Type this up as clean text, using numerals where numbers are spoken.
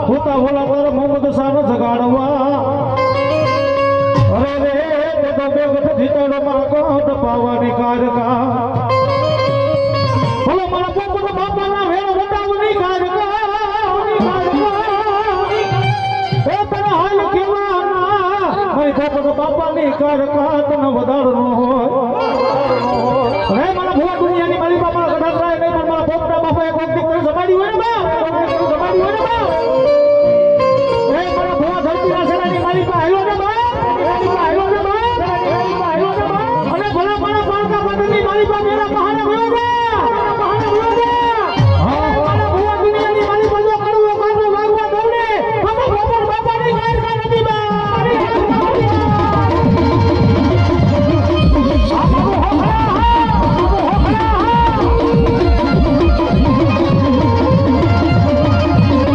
હોતા ભોલા પર મોહમ્મદ શાહ જગાડવા અરે રે તે તો બેગત જીતડો માં કોટ પાવાની કારકા ભલો મારા પોપટ બાપાના વેણ વટાવની કારકા એ તને હાલ કેવાના મારી પોપટ બાપાની કારકા તને વધારનો હોય રે મારા ભોળા દુનિયાની મારી બાપા કદાચ રાય નહીં પણ મારા પોપટા બાપા એક વખત